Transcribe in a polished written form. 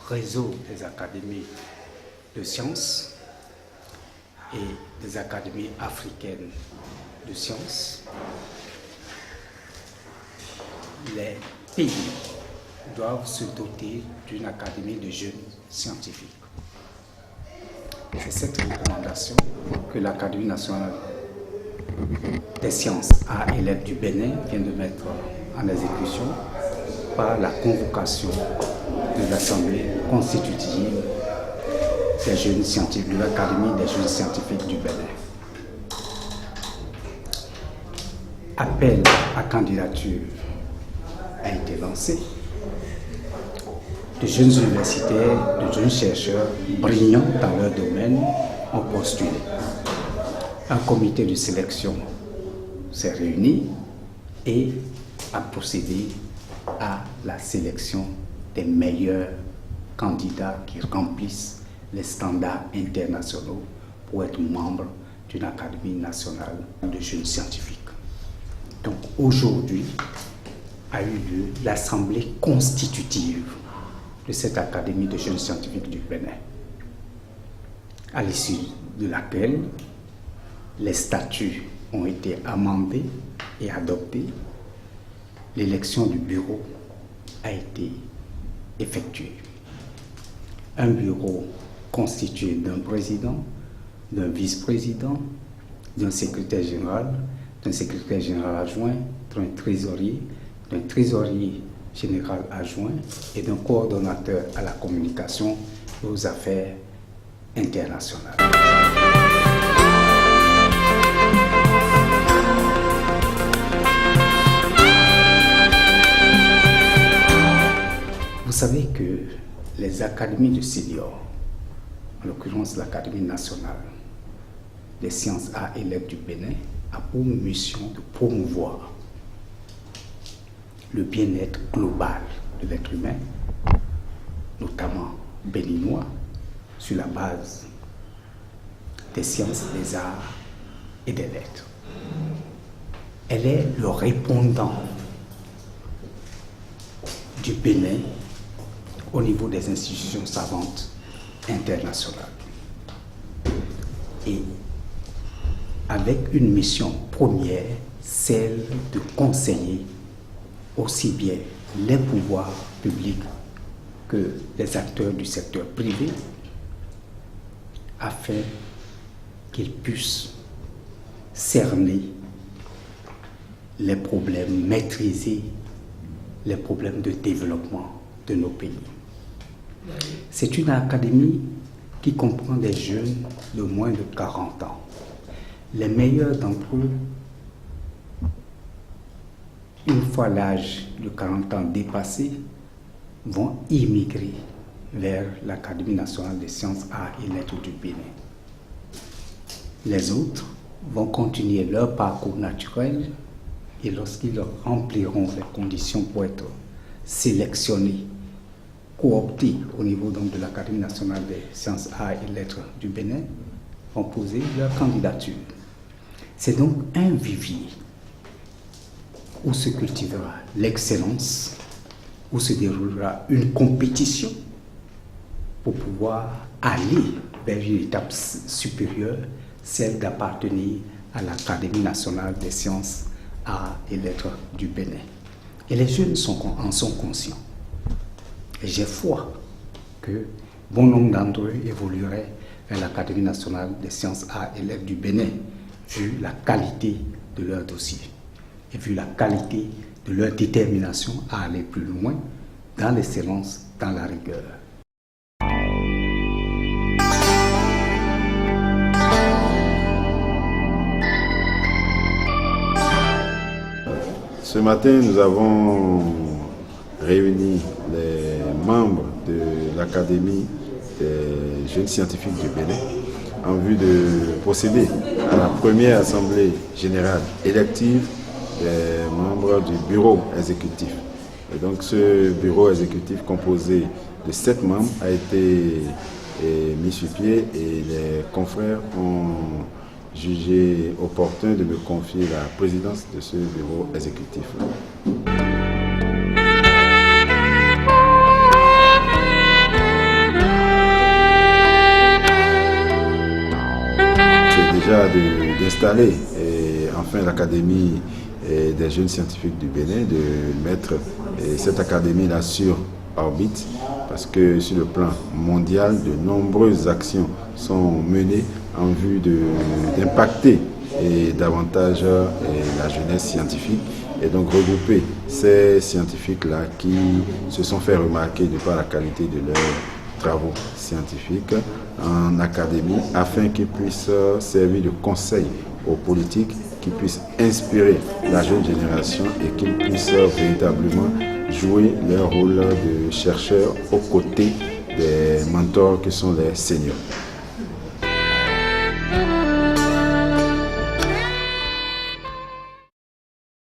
réseau des académies de sciences et des académies africaines de sciences, les pays doivent se doter d'une académie de jeunes scientifiques. C'est cette recommandation que l'Académie nationale des sciences, arts et lettres du Bénin vient de mettre en exécution par la convocation de l'Assemblée constitutive des jeunes scientifiques, de l'Académie des jeunes scientifiques du Bénin. Appel à candidature a été lancé. De jeunes universitaires, de jeunes chercheurs brillants dans leur domaine ont postulé. Un comité de sélection s'est réuni et a procédé à la sélection des meilleurs candidats qui remplissent les standards internationaux pour être membres d'une Académie nationale de jeunes scientifiques. Donc aujourd'hui a eu lieu l'assemblée constitutive de cette Académie de jeunes scientifiques du Bénin, à l'issue de laquelle les statuts ont été amendés et adoptés. L'élection du bureau a été effectuée. Un bureau constitué d'un président, d'un vice-président, d'un secrétaire général adjoint, d'un trésorier général adjoint et d'un coordonnateur à la communication et aux affaires internationales. Vous savez que les académies de seniors, en l'occurrence l'Académie nationale des sciences, arts et lettres du Bénin, a pour mission de promouvoir le bien-être global de l'être humain, notamment béninois, sur la base des sciences, des arts et des lettres. Elle est le répondant du Bénin au niveau des institutions savantes internationales. Et avec une mission première, celle de conseiller aussi bien les pouvoirs publics que les acteurs du secteur privé afin qu'ils puissent cerner les problèmes, maîtriser les problèmes de développement de nos pays. C'est une académie qui comprend des jeunes de moins de 40 ans. Les meilleurs d'entre eux, une fois l'âge de 40 ans dépassé, vont immigrer vers l'Académie nationale des sciences, arts et lettres du Bénin. Les autres vont continuer leur parcours naturel et lorsqu'ils rempliront les conditions pour être sélectionnés, cooptés au niveau donc de l'Académie nationale des sciences, arts et lettres du Bénin, vont poser leur candidature. C'est donc un vivier où se cultivera l'excellence, où se déroulera une compétition pour pouvoir aller vers une étape supérieure, celle d'appartenir à l'Académie nationale des sciences, arts et lettres du Bénin. Et les jeunes en sont conscients. Et j'ai foi que bon nombre d'entre eux évolueraient vers l'Académie nationale des sciences, arts et lettres du Bénin, vu la qualité de leur dossier et vu la qualité de leur détermination à aller plus loin dans l'excellence, dans la rigueur. Ce matin, nous avons réuni les membres de l'Académie des jeunes scientifiques du Bénin en vue de procéder à la première assemblée générale élective des membres du bureau exécutif. Et donc ce bureau exécutif composé de 7 membres a été mis sur pied et les confrères ont jugé opportun de me confier la présidence de ce bureau exécutif. déjà d'installer enfin l'Académie des jeunes scientifiques du Bénin, de mettre cette académie-là sur orbite, parce que sur le plan mondial, de nombreuses actions sont menées en vue d'impacter davantage la jeunesse scientifique, et donc regrouper ces scientifiques-là qui se sont fait remarquer de par la qualité de leurs travaux scientifiques en académie, afin qu'ils puissent servir de conseil aux politiques, qu'ils puissent inspirer la jeune génération et qu'ils puissent véritablement jouer leur rôle de chercheurs aux côtés des mentors qui sont les seniors.